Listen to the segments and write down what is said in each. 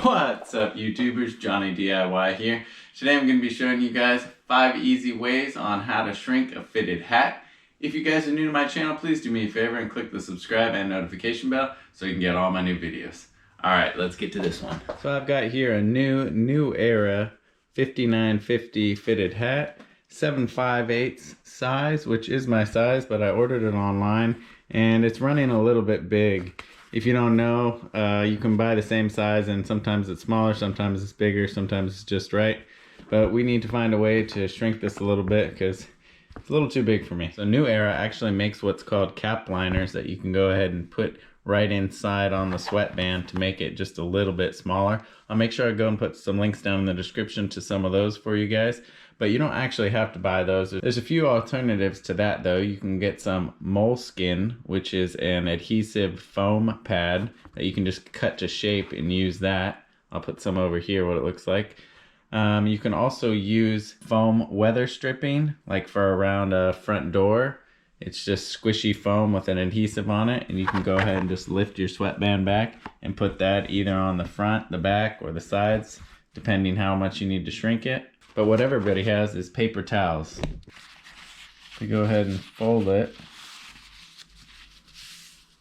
What's up YouTubers, Johnny DIY here. Today I'm going to be showing you guys 5 easy ways on how to shrink a fitted hat. If you guys are new to my channel, please do me a favor and click the subscribe and notification bell so you can get all my new videos. Alright, let's get to this one. So I've got here a new era 5950 fitted hat, 7/5/8 size, which is my size, but I ordered it online and it's running a little bit big. If you don't know, you can buy the same size and sometimes it's smaller, sometimes it's bigger, sometimes it's just right. But we need to find a way to shrink this a little bit because it's a little too big for me. So New Era actually makes what's called cap liners that you can go ahead and put right inside on the sweatband to make it just a little bit smaller. I'll make sure I go and put some links down in the description to some of those for you guys. But you don't actually have to buy those. There's a few alternatives to that though. You can get some moleskin, which is an adhesive foam pad that you can just cut to shape and use that. I'll put some over here, what it looks like. You can also use foam weather stripping, like for around a front door. It's just squishy foam with an adhesive on it, and you can go ahead and just lift your sweatband back and put that either on the front, the back, or the sides, depending how much you need to shrink it. But what everybody has is paper towels. We go ahead and fold it,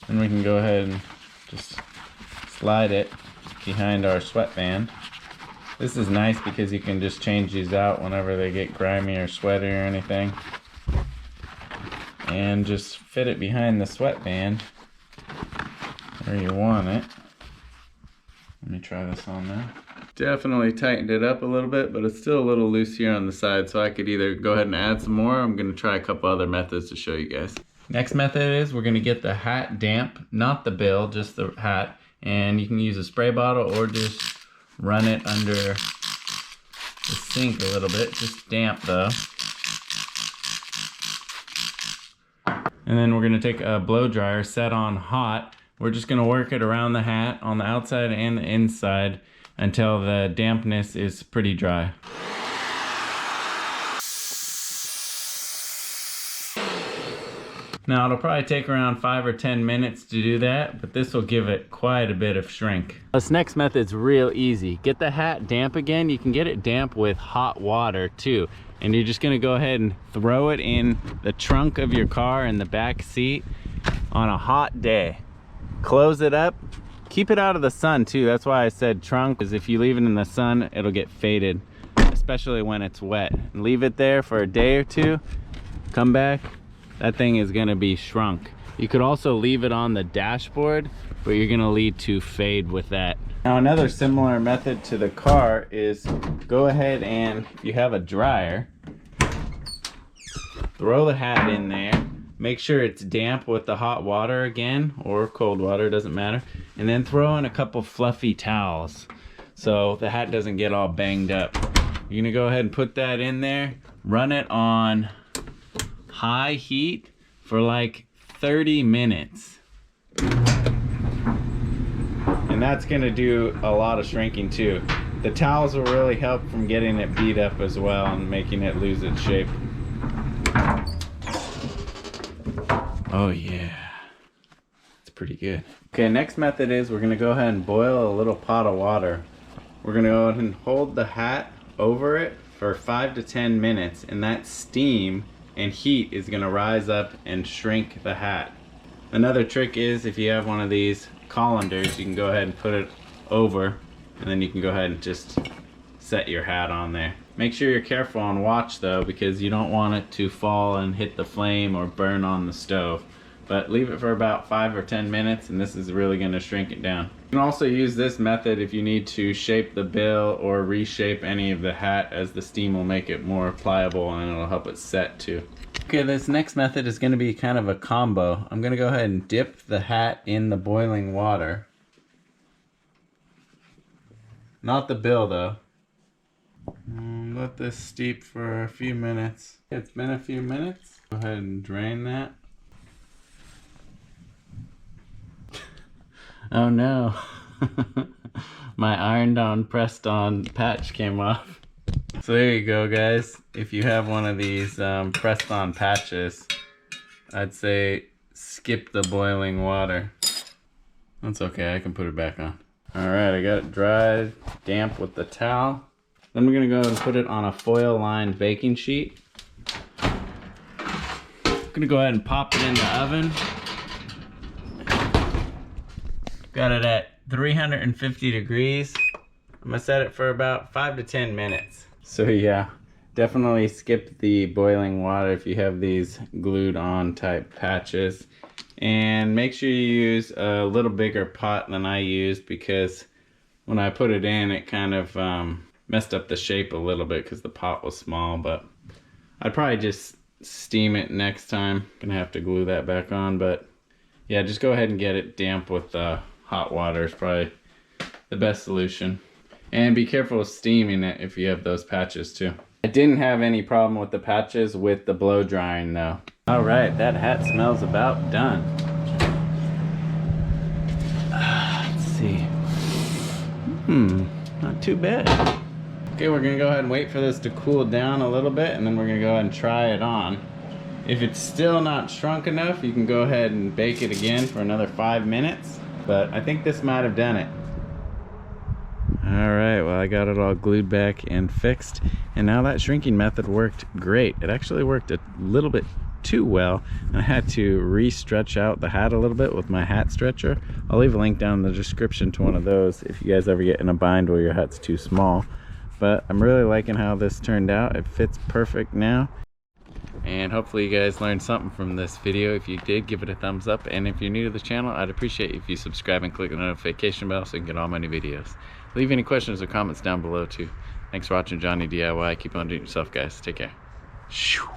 and we can go ahead and just slide it behind our sweatband. This is nice because you can just change these out whenever they get grimy or sweaty or anything. And just fit it behind the sweatband where you want it. Let me try this on now. Definitely tightened it up a little bit, but it's still a little loose here on the side, so I could either go ahead and add some more. I'm going to try a couple other methods to show you guys. Next method is we're going to get the hat damp, not the bill, just the hat. And you can use a spray bottle or just run it under the sink a little bit, just damp though. And then we're going to take a blow dryer set on hot. We're just going to work it around the hat on the outside and the inside until the dampness is pretty dry. Now it'll probably take around 5 or 10 minutes to do that, but this will give it quite a bit of shrink. This next method's real easy. Get the hat damp again. You can get it damp with hot water too. And you're just gonna go ahead and throw it in the trunk of your car in the back seat on a hot day. Close it up. Keep it out of the sun too. That's why I said trunk, because if you leave it in the sun, it'll get faded, especially when it's wet. Leave it there for a day or two, come back, that thing is gonna be shrunk. You could also leave it on the dashboard, but you're gonna lead to fade with that. Now another similar method to the car is go ahead and, if you have a dryer, throw the hat in there. Make sure it's damp with the hot water again, or cold water, doesn't matter. And then throw in a couple fluffy towels so the hat doesn't get all banged up. You're gonna go ahead and put that in there, run it on high heat for like 30 minutes. And that's gonna do a lot of shrinking too. The towels will really help from getting it beat up as well and making it lose its shape. Oh yeah, it's pretty good. Okay, next method is we're gonna go ahead and boil a little pot of water. We're gonna go ahead and hold the hat over it for 5 to 10 minutes, and that steam and heat is gonna rise up and shrink the hat. Another trick is if you have one of these colanders, you can go ahead and put it over, and then you can go ahead and just set your hat on there. Make sure you're careful and watch though, because you don't want it to fall and hit the flame or burn on the stove. But leave it for about 5 or 10 minutes and this is really going to shrink it down. You can also use this method if you need to shape the bill or reshape any of the hat, as the steam will make it more pliable and it'll help it set too. Okay, this next method is going to be kind of a combo. I'm going to go ahead and dip the hat in the boiling water. Not the bill though. Let this steep for a few minutes. It's been a few minutes. Go ahead and drain that. Oh no. My ironed on, pressed on patch came off. So there you go guys. If you have one of these pressed on patches, I'd say skip the boiling water. That's okay, I can put it back on. All right, I got it dried, damp with the towel. Then we're gonna go and put it on a foil-lined baking sheet. I'm gonna go ahead and pop it in the oven. Got it at 350 degrees. I'm gonna set it for about 5 to 10 minutes. So yeah, definitely skip the boiling water if you have these glued on type patches. And make sure you use a little bigger pot than I used, because when I put it in, it kind of messed up the shape a little bit because the pot was small. But I'd probably just steam it next time. Gonna have to glue that back on, but yeah, just go ahead and get it damp with hot water is probably the best solution. And be careful with steaming it if you have those patches too. I didn't have any problem with the patches with the blow drying though. All right, that hat smells about done. Let's see. Not too bad. Okay, we're gonna go ahead and wait for this to cool down a little bit, and then we're gonna go ahead and try it on. If it's still not shrunk enough, you can go ahead and bake it again for another 5 minutes. But I think this might have done it. All right, well, I got it all glued back and fixed, and now that shrinking method worked great. It actually worked a little bit too well, and I had to re-stretch out the hat a little bit with my hat stretcher. I'll leave a link down in the description to one of those if you guys ever get in a bind where your hat's too small. But I'm really liking how this turned out. It fits perfect now. And hopefully you guys learned something from this video. If you did, give it a thumbs up. And if you're new to the channel, I'd appreciate if you subscribe and click the notification bell so you can get all my new videos. Leave any questions or comments down below too. Thanks for watching Johnny DIY. Keep on doing it yourself, guys. Take care. Shoo.